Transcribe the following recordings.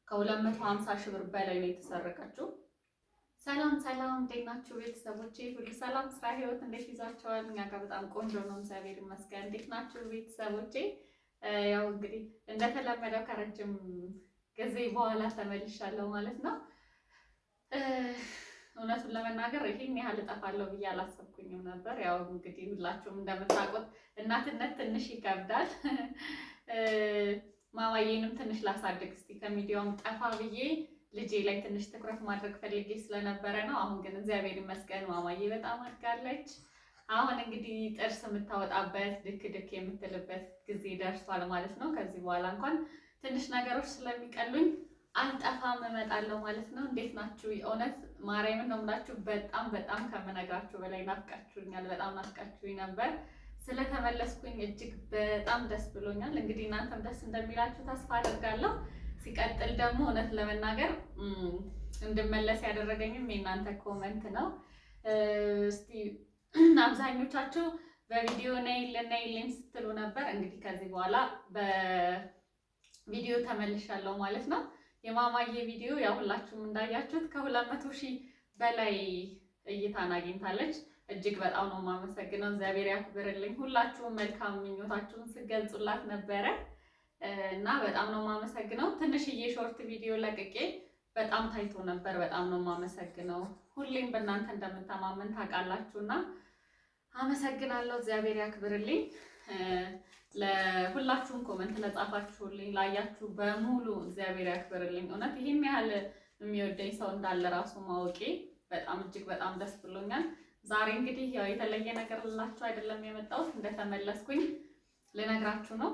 ከ250 ሺህ ብር በላይ ነው የተሰረቀችው። ሰላም ሰላም፣ እንዴት ናችሁ ቤተሰቦቼ? ሁሉ ሰላም፣ ስራ፣ ህይወት እንዴት ይዟቸዋል? እኛ ጋር በጣም ቆንጆ ነው፣ እግዚአብሔር ይመስገን። እንዴት ናችሁ ቤተሰቦቼ? ያው እንግዲህ እንደተለመደው ከረጅም ጊዜ በኋላ ተመልሻለሁ ማለት ነው። እውነቱን ለመናገር ይሄን ያህል እጠፋለሁ ብዬ አላሰብኩኝም ነበር። ያው እንግዲህ ሁላችሁም እንደምታውቁት እናትነት ትንሽ ይከብዳል። ማማዬንም ትንሽ ላሳድግ እስቲ ከሚዲያውም ጠፋ ብዬ ልጄ ላይ ትንሽ ትኩረት ማድረግ ፈልጌ ስለነበረ ነው። አሁን ግን እግዚአብሔር ይመስገን ማማዬ በጣም አድጋለች። አሁን እንግዲህ ጥርስ የምታወጣበት ድክ ድክ የምትልበት ጊዜ ደርሷል ማለት ነው። ከዚህ በኋላ እንኳን ትንሽ ነገሮች ስለሚቀሉኝ አልጠፋም እመጣለሁ ማለት ነው። እንዴት ናችሁ? የእውነት ማርያምን ነው የምላችሁ፣ በጣም በጣም ከምነግራችሁ በላይ ናፍቃችሁኛል። በጣም ናፍቃችሁኝ ነበር። ስለተመለስኩኝ እጅግ በጣም ደስ ብሎኛል። እንግዲህ እናንተም ደስ እንደሚላችሁ ተስፋ አደርጋለሁ። ሲቀጥል ደግሞ እውነት ለመናገር እንድመለስ ያደረገኝም የእናንተ ኮመንት ነው። እስቲ አብዛኞቻችሁ በቪዲዮ ነይልን ስትሉ ነበር። እንግዲህ ከዚህ በኋላ በቪዲዮ ተመልሻለሁ ማለት ነው። የማማዬ ቪዲዮ ያው ሁላችሁም እንዳያችሁት ከ200 ሺህ በላይ እይታን አግኝታለች። እጅግ በጣም ነው የማመሰግነው። እግዚአብሔር ያክብርልኝ። ሁላችሁም መልካም ምኞታችሁን ስገልጹላት ነበረ እና በጣም ነው የማመሰግነው። ትንሽዬ ሾርት ቪዲዮ ለቅቄ በጣም ታይቶ ነበር። በጣም ነው የማመሰግነው። ሁሌም በእናንተ እንደምተማመን ታውቃላችሁና አመሰግናለሁ። እግዚአብሔር ያክብርልኝ። ለሁላችሁም ኮመንት ለጻፋችሁልኝ ላያችሁ በሙሉ እግዚአብሔር ያክብርልኝ። እውነት ይሄን ያህል የሚወደኝ ሰው እንዳለ ራሱ ማወቄ በጣም እጅግ በጣም ደስ ብሎኛል። ዛሬ እንግዲህ ያው የተለየ ነገር ልላችሁ አይደለም የመጣሁት፣ እንደተመለስኩኝ ልነግራችሁ ነው።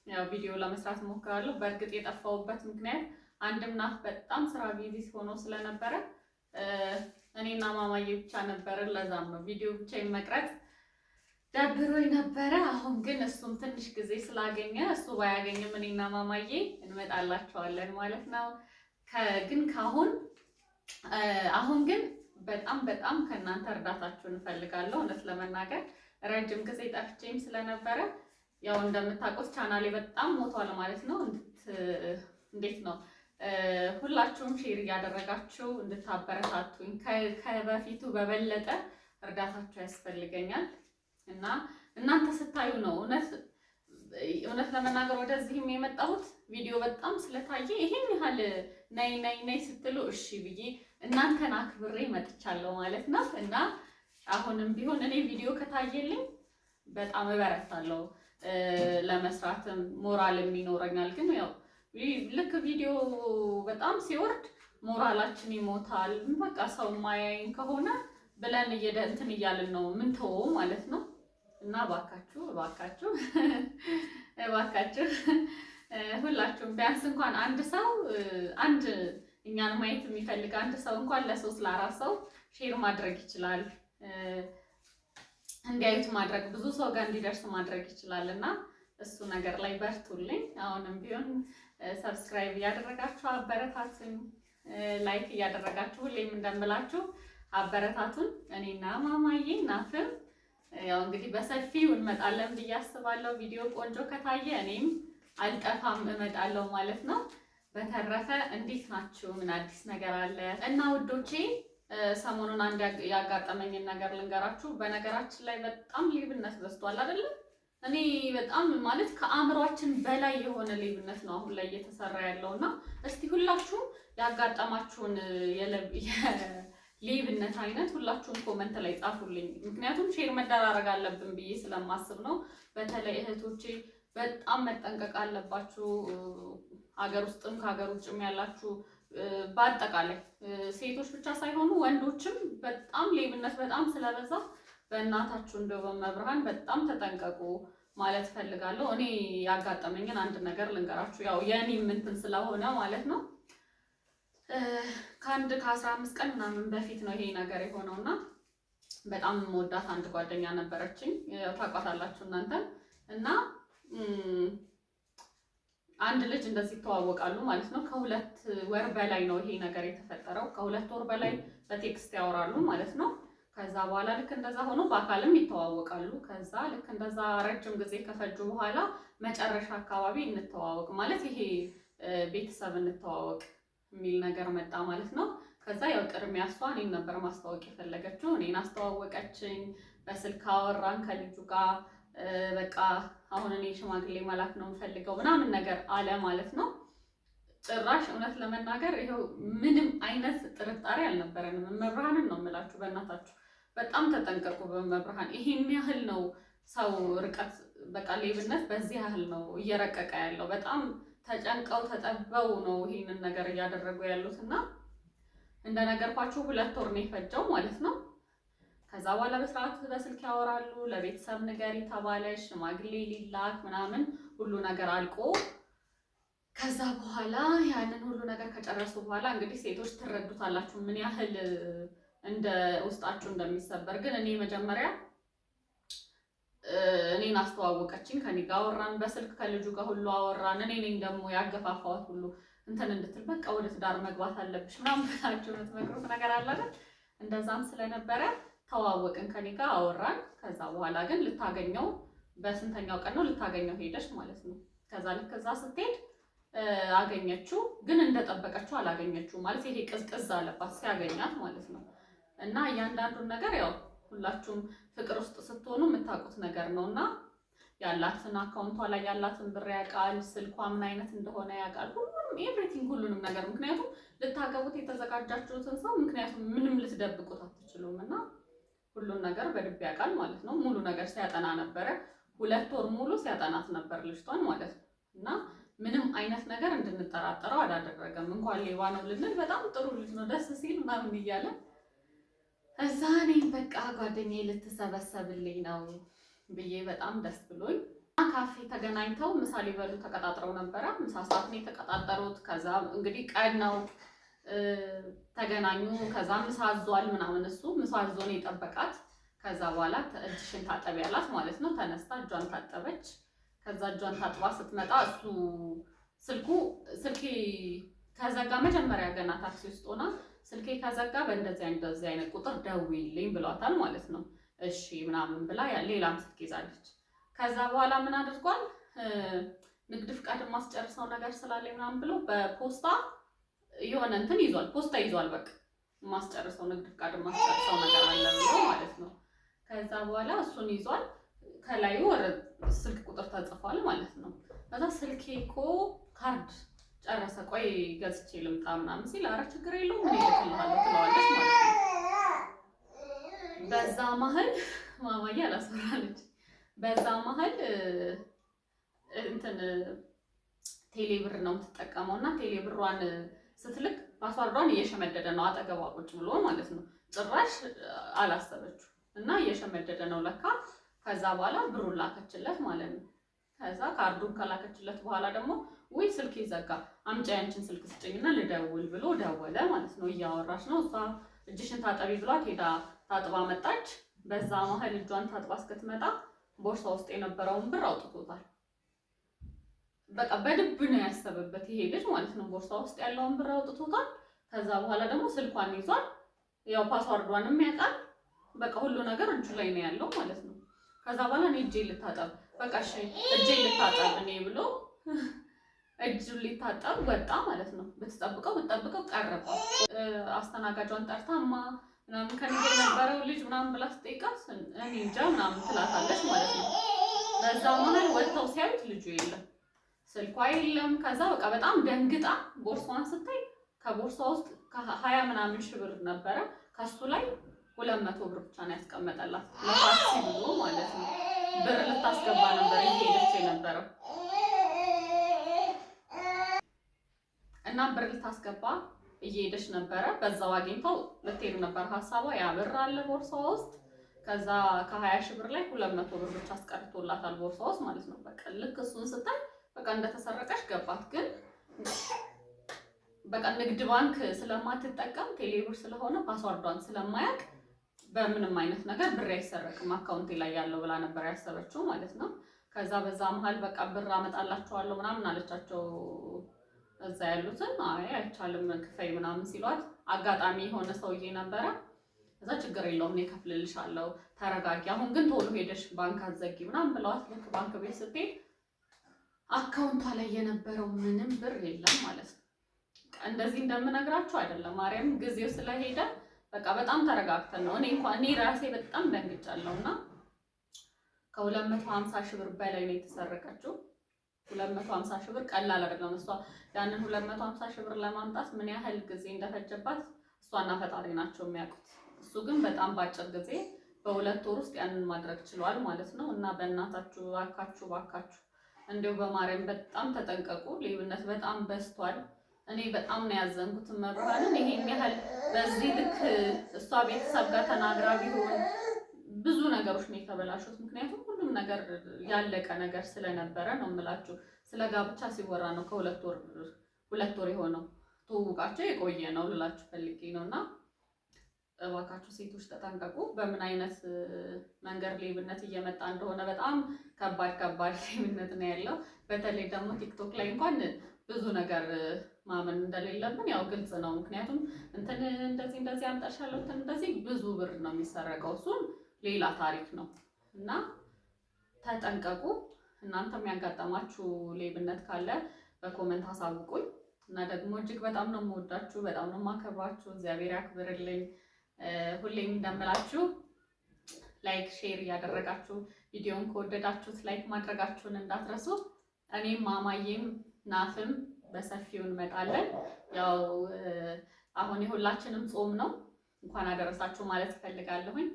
ያው ቪዲዮ ለመስራት እሞክራለሁ። በእርግጥ የጠፋሁበት ምክንያት አንድም ናት በጣም ስራ ቢዚ ሆኖ ስለነበረ እኔና ማማዬ ብቻ ነበርን። ለዛም ነው ቪዲዮ ብቻ መቅረጽ ደብሮኝ ነበረ። አሁን ግን እሱም ትንሽ ጊዜ ስላገኘ እሱ ባያገኝም እኔና ማማዬ እንመጣላቸዋለን ማለት ነው። ግን አሁን ግን በጣም በጣም ከእናንተ እርዳታችሁን እንፈልጋለሁ። እውነት ለመናገር ረጅም ጊዜ ጠፍቼም ስለነበረ ያው እንደምታውቁት ቻናሌ በጣም ሞቷል ማለት ነው። እንዴት ነው ሁላችሁም ሼር እያደረጋችሁ እንድታበረታቱኝ ከበፊቱ በበለጠ እርዳታችሁ ያስፈልገኛል እና እናንተ ስታዩ ነው እውነት ለመናገር ወደዚህም የመጣሁት ቪዲዮ በጣም ስለታየ ይሄን ያህል ነይ ስትሉ እሺ ብዬ እናንተን አክብሬ መጥቻለሁ ማለት ነው። እና አሁንም ቢሆን እኔ ቪዲዮ ከታየልኝ በጣም እበረታለሁ፣ ለመስራትም ሞራልም ይኖረኛል። ግን ያው ልክ ቪዲዮ በጣም ሲወርድ ሞራላችን ይሞታል። በቃ ሰው ማያይን ከሆነ ብለን እንትን እያልን ነው ምን ተወው ማለት ነው። እና እባካችሁ ሁላችሁም ቢያንስ እንኳን አንድ እኛን ማየት የሚፈልግ አንድ ሰው እንኳን ለ3 ለ4 ሰው ሼር ማድረግ ይችላል፣ እንዲያዩት ማድረግ ብዙ ሰው ጋር እንዲደርስ ማድረግ ይችላል። እና እሱ ነገር ላይ በርቱልኝ። አሁንም ቢሆን ሰብስክራይብ እያደረጋችሁ አበረታቱኝ፣ ላይክ እያደረጋችሁ ሁሌም እንደምላችሁ አበረታቱን። እኔና ማማዬ ናፍም ያው እንግዲህ በሰፊው እንመጣለን ብዬ አስባለሁ። ቪዲዮ ቆንጆ ከታየ እኔም አልጠፋም እመጣለሁ ማለት ነው። በተረፈ እንዴት ናችሁ? ምን አዲስ ነገር አለ? እና ውዶቼ ሰሞኑን አንድ ያጋጠመኝን ነገር ልንገራችሁ። በነገራችን ላይ በጣም ሌብነት በዝቷል አይደለም? እኔ በጣም ማለት ከአእምሯችን በላይ የሆነ ሌብነት ነው አሁን ላይ እየተሰራ ያለውና እስቲ ሁላችሁም ያጋጠማችሁን ሌብነት አይነት ሁላችሁም ኮመንት ላይ ጻፉልኝ። ምክንያቱም ሼር መደራረግ አለብን ብዬ ስለማስብ ነው። በተለይ እህቶቼ በጣም መጠንቀቅ አለባችሁ። ሀገር ውስጥም ከሀገር ውጭም ያላችሁ በአጠቃላይ ሴቶች ብቻ ሳይሆኑ ወንዶችም በጣም ሌብነት በጣም ስለበዛ በእናታችሁ እንደው በመብርሃን በጣም ተጠንቀቁ ማለት ፈልጋለሁ። እኔ ያጋጠመኝን አንድ ነገር ልንገራችሁ። ያው የኔም እንትን ስለሆነ ማለት ነው። ከ15 ቀን ምናምን በፊት ነው ይሄ ነገር የሆነውና በጣም የምወዳት አንድ ጓደኛ ነበረችኝ። ታውቋታላችሁ እናንተ እና አንድ ልጅ እንደዚህ ይተዋወቃሉ ማለት ነው። ከ2 ወር በላይ ነው ይሄ ነገር የተፈጠረው። ከ2 ወር በላይ በቴክስት ያወራሉ ማለት ነው። ከዛ በኋላ ልክ እንደዛ ሆኖ በአካልም ይተዋወቃሉ። ከዛ ልክ እንደዛ ረጅም ጊዜ ከፈጁ በኋላ መጨረሻ አካባቢ እንተዋወቅ ማለት ይሄ ቤተሰብ እንተዋወቅ የሚል ነገር መጣ ማለት ነው። ከዛ ያው ቅድሚያ እሷ እኔን ነበር ማስተዋወቅ የፈለገችው። እኔን አስተዋወቀችኝ። በስልክ አወራን ከልጁ ጋር። በቃ አሁን እኔ ሽማግሌ መላክ ነው የምፈልገው ምናምን ነገር አለ ማለት ነው። ጭራሽ እውነት ለመናገር ይኸው ምንም አይነት ጥርጣሬ አልነበረንም። መብርሃንን ነው የምላችሁ፣ በእናታችሁ በጣም ተጠንቀቁ። በመብርሃን ይሄን ያህል ነው ሰው ርቀት፣ በቃ ሌብነት በዚህ ያህል ነው እየረቀቀ ያለው። በጣም ተጨንቀው ተጠበው ነው ይሄንን ነገር እያደረጉ ያሉት እና እንደነገርኳችሁ 2 ወር ነው የፈጀው ማለት ነው። ከዛ በኋላ በስርዓት በስልክ ያወራሉ። ለቤተሰብ ንገሪ ተባለሽ፣ ሽማግሌ ሊላክ ምናምን ሁሉ ነገር አልቆ ከዛ በኋላ ያንን ሁሉ ነገር ከጨረሱ በኋላ እንግዲህ ሴቶች ትረዱታላችሁ ምን ያህል እንደ ውስጣችሁ እንደሚሰበር። ግን እኔ መጀመሪያ እኔን አስተዋወቀችኝ፣ ከኔ ጋር አወራን፣ በስልክ ከልጁ ጋር ሁሉ አወራን። እኔ ነኝ ደግሞ ያገፋፋዋት ሁሉ እንትን እንድትል በቃ ወደ ትዳር መግባት አለብሽ ምናምን ብላችሁ የምትመክሩት ነገር አለ አይደል? እንደዛም ስለነበረ ተዋወቅን፣ ከኔ ጋር አወራን። ከዛ በኋላ ግን ልታገኘው በስንተኛው ቀን ነው ልታገኘው ሄደች ማለት ነው። ከዛ ልክ እዛ ስትሄድ አገኘችው፣ ግን እንደጠበቀችው አላገኘችው ማለት ይሄ ቅዝቅዝ አለባት ሲያገኛት ማለት ነው። እና እያንዳንዱን ነገር ያው ሁላችሁም ፍቅር ውስጥ ስትሆኑ የምታውቁት ነገር ነው። እና ያላትን አካውንቷ ላይ ያላትን ብር ያውቃል፣ ስልኳ ምን አይነት እንደሆነ ያውቃል፣ ሁሉንም ኤቭሪቲንግ፣ ሁሉንም ነገር። ምክንያቱም ልታገቡት የተዘጋጃችሁትን ሰው ምክንያቱም ምንም ልትደብቁት አትችሉም። እና ሁሉን ነገር በደንብ ያውቃል ማለት ነው። ሙሉ ነገር ሲያጠና ነበረ። 2 ወር ሙሉ ሲያጠናት ነበር ልጅቷን ማለት ነው። እና ምንም አይነት ነገር እንድንጠራጠረው አላደረገም። እንኳን ሌባ ነው ልንል በጣም ጥሩ ልጅ ነው ደስ ሲል ምናምን እያለ እዛ እኔም በቃ ጓደኛዬ ልትሰበሰብልኝ ነው ብዬ በጣም ደስ ብሎኝ ካፌ ተገናኝተው ምሳ ሊበሉ ተቀጣጥረው ነበረ። ምሳ ሰዓት ነው የተቀጣጠሩት። ከዛ እንግዲህ ቀን ነው ተገናኙ። ከዛ ምሳ አዟል ምናምን፣ እሱ ምሳ አዞ ነው የጠበቃት። ከዛ በኋላ እጅሽን ታጠቢ ያላት ማለት ነው። ተነስታ እጇን ታጠበች። ከዛ እጇን ታጥባ ስትመጣ እሱ ስልኬ ከዘጋ መጀመሪያ ገና ታክሲ ውስጥ ሆና ስልኬ ከዘጋ በእንደዚህ አይነት ቁጥር ደውይልኝ ብሏታል ማለት ነው። እሺ ምናምን ብላ ሌላም ስልክ ይዛለች። ከዛ በኋላ ምን አድርጓል? ንግድ ፍቃድ ማስጨርሰው ነገር ስላለ ምናምን ብሎ በፖስታ የሆነ እንትን ይዟል፣ ፖስታ ይዟል። በቃ ማስጨርሰው ንግድ ፍቃድ ማስጨርሰው ነገር አለ ብሎ ማለት ነው። ከዛ በኋላ እሱን ይዟል። ከላዩ ወደ ስልክ ቁጥር ተጽፏል ማለት ነው። ከዛ ስልኬ እኮ ካርድ ጨረሰ፣ ቆይ ገዝቼ ልምጣ ምናምን ሲል ኧረ ችግር የለውም እኔ እልክልሃለሁ ትለዋለች ማለት ነው። በዛ መሀል ማማዬ አላስፈራለች። በዛ መሀል እንትን ቴሌብር ነው የምትጠቀመው እና ቴሌብሯን ስትልክ ፓስዋርዷን እየሸመደደ ነው አጠገቧ ቁጭ ብሎ ማለት ነው። ጭራሽ አላሰበችው እና እየሸመደደ ነው ለካ። ከዛ በኋላ ብሩን ላከችለት ማለት ነው። ከዛ ካርዱን ከላከችለት በኋላ ደግሞ ወይ ስልክ ይዘጋ፣ አምጪ ያንቺን ስልክ ስጭኝና ልደውል ብሎ ደወለ ማለት ነው። እያወራች ነው እሷ። እጅሽን ታጠቢ ብሏት ሄዳ ታጥባ መጣች። በዛ መሀል እጇን ታጥባ እስክትመጣ ቦርሳ ውስጥ የነበረውን ብር አውጥቶታል። በቃ በድብ ነው ያሰበበት ይሄ ልጅ ማለት ነው። ቦርሳ ውስጥ ያለውን ብር አውጥቶታል። ከዛ በኋላ ደግሞ ስልኳን ይዟል። ያው ፓስዋርዷንም ያውቃል። በቃ ሁሉ ነገር እጁ ላይ ነው ያለው ማለት ነው። ከዛ በኋላ እኔ እጄ ልታጠብ፣ በቃ እሺ እጄ ልታጠብ እኔ ብሎ እጁ ሊታጠብ ወጣ ማለት ነው። ብትጠብቀው ቀረባ። አስተናጋጇን ጠርታማ ምናምን ከኔ ጋር የነበረው ልጅ ምናምን ብላ ስጠይቃት እኔ እንጃ ምናምን ትላታለች ማለት ነው። በዛ መሀል ወጥተው ሲያዩት ልጁ የለም፣ ስልኳ የለም። ከዛ በቃ በጣም ደንግጣ ቦርሳዋን ስታይ ከቦርሳ ውስጥ ከ20 ምናምን ሺህ ብር ነበረ። ከሱ ላይ 200 ብር ብቻ ነው ያስቀመጠላት ለታክሲ ብሎ ማለት ነው። ብር ልታስገባ ነበር እየሄደች የነበረው እና ብር ልታስገባ እየሄደች ነበረ። በዛው አግኝተው ልትሄድ ነበር ሀሳቧ። ያ ብር አለ ቦርሳዋ ውስጥ። ከዛ ከ20 ሺህ ብር ላይ 200 ብር ብቻ አስቀርቶላታል ቦርሳ ውስጥ ማለት ነው። በቃ ልክ እሱን ስታይ በቃ እንደተሰረቀች ገባት። ግን በቃ ንግድ ባንክ ስለማትጠቀም ቴሌብር ስለሆነ ፓስዋርዷን ስለማያውቅ በምንም አይነት ነገር ብር አይሰረቅም አካውንቴ ላይ ያለው ብላ ነበር ያሰበችው ማለት ነው። ከዛ በዛ መሀል በቃ ብር አመጣላችኋለሁ ምናምን አለቻቸው እዛ ያሉትን። አይ አይቻልም ክፈይ ምናምን ሲሏት አጋጣሚ የሆነ ሰውዬ ነበረ። ከዛ ችግር የለውም እኔ እከፍልልሻለሁ ተረጋጊ፣ አሁን ግን ቶሎ ሄደሽ ባንክ አትዘጊ ምናምን ብለዋት ልክ ባንክ ቤት ስትሄድ አካውንቷ ላይ የነበረው ምንም ብር የለም ማለት ነው። እንደዚህ እንደምነግራችሁ አይደለም። ማርያም ጊዜው ስለሄደ በቃ በጣም ተረጋግተን ነው። እኔ ራሴ በጣም ደንግጫለሁና ከ250 ሺህ ብር በላይ ነው የተሰረቀችው። 250 ሺህ ብር ቀላል አይደለም። እሷ ያንን 250 ሺህ ብር ለማምጣት ምን ያህል ጊዜ እንደፈጀባት እሷና ፈጣሪ ናቸው የሚያውቁት። እሱ ግን በጣም ባጭር ጊዜ በ2 ወር ውስጥ ያንን ማድረግ ችሏል ማለት ነው። እና በእናታችሁ ባካችሁ እንዲሁ በማርያም በጣም ተጠንቀቁ። ሌብነት በጣም በዝቷል። እኔ በጣም ነው ያዘንኩት። መብራንን ይሄን ያህል በዚህ ልክ እሷ ቤተሰብ ጋር ተናግራ ቢሆን ብዙ ነገሮች ነው የተበላሹት። ምክንያቱም ሁሉም ነገር ያለቀ ነገር ስለነበረ ነው የምላችሁ። ስለ ጋብቻ ሲወራ ነው ሁለት ወር የሆነው ትውውቃቸው የቆየ ነው ልላችሁ ፈልጌ ነውና እባካችሁ ሴቶች ተጠንቀቁ። በምን አይነት መንገድ ሌብነት እየመጣ እንደሆነ በጣም ከባድ ሌብነት ነው ያለው። በተለይ ደግሞ ቲክቶክ ላይ እንኳን ብዙ ነገር ማመን እንደሌለብን ያው ግልጽ ነው። ምክንያቱም እንትን እንደዚህ አምጣሻለሁ እንትን እንደዚህ ብዙ ብር ነው የሚሰረቀው። እሱም ሌላ ታሪክ ነው እና ተጠንቀቁ። እናንተም ያጋጠማችሁ ሌብነት ካለ በኮመንት አሳውቁኝ። እና ደግሞ እጅግ በጣም ነው የምወዳችሁ፣ በጣም ነው የማከብራችሁ። እግዚአብሔር ያክብርልኝ። ሁሌም እንደምላችሁ ላይክ ሼር እያደረጋችሁ ቪዲዮን ከወደዳችሁት ላይክ ማድረጋችሁን እንዳትረሱ። እኔም ማማዬም ናፍም በሰፊው እንመጣለን። ያው አሁን የሁላችንም ጾም ነው። እንኳን አደረሳችሁ ማለት እፈልጋለሁኝ።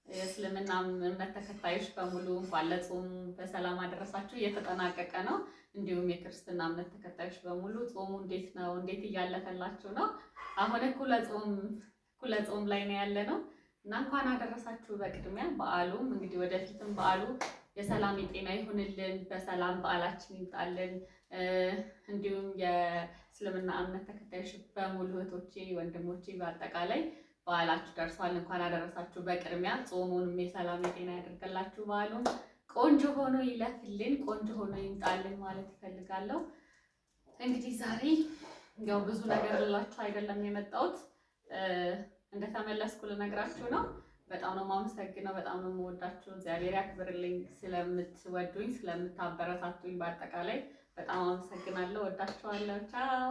የእስልምና እምነት ተከታዮች በሙሉ እንኳን ለጾም በሰላም አደረሳችሁ። እየተጠናቀቀ ነው። እንዲሁም የክርስትና እምነት ተከታዮች በሙሉ ጾሙ እንዴት ነው? እንዴት እያለፈላችሁ ነው? አሁን እኩለ ጾም ላይ ነው ያለ ነው እና እንኳን አደረሳችሁ። በቅድሚያ በዓሉም እንግዲህ ወደፊትም በዓሉ የሰላም የጤና ይሁንልን፣ በሰላም በዓላችን ይምጣልን። እንዲሁም የእስልምና እምነት ተከታዮች በሙሉ እህቶቼ፣ ወንድሞቼ በአጠቃላይ በዓላችሁ ደርሷል። እንኳን አደረሳችሁ። በቅድሚያ ጾሙንም የሰላም የጤና ያደርገላችሁ። በዓሉን ቆንጆ ሆኖ ይለፍልን፣ ቆንጆ ሆኖ ይምጣልን ማለት ይፈልጋለሁ። እንግዲህ ዛሬ ያው ብዙ ነገር ልላችሁ አይደለም የመጣሁት፣ እንደተመለስኩ ልነግራችሁ ነው። በጣም ነው የማመሰግነው፣ በጣም ነው የምወዳችሁ። እግዚአብሔር ያክብርልኝ። ስለምትወዱኝ ስለምታበረታቱኝ በአጠቃላይ በጣም አመሰግናለሁ። ወዳችኋለሁ። ቻው